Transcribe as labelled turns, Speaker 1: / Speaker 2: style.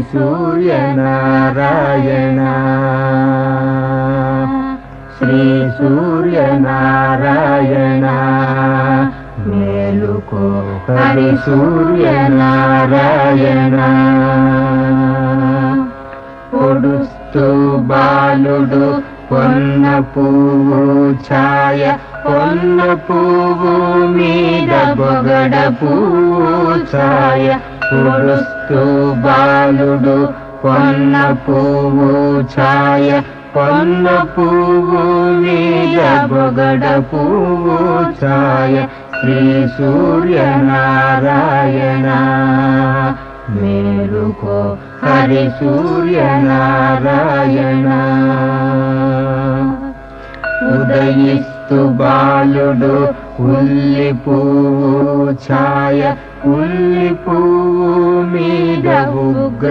Speaker 1: సూర్యనారాయణ శ్రీ సూర్యనారాయణ మేలుకో హరి సూర్యనారాయణ పొడుస్తూ బాలుడు పొన్న పువ్వు ఛాయ పొన్న పువ్వు మీద బొగడ పువ్వు ఛాయ పొడుస్తూ బాలుడు పొన్న పువ్వు ఛాయ పొన్న పువ్వు మీద బొగడ పువ్వు ఛాయ శ్రీ సూర్యనారాయణ మేలుకో హరి సూర్యనారాయణ ఉదయిస్తు బాలుడు ఉల్లి పువ్వు ఛాయ ఉల్లి పువ్వు మీద ఉగ్ర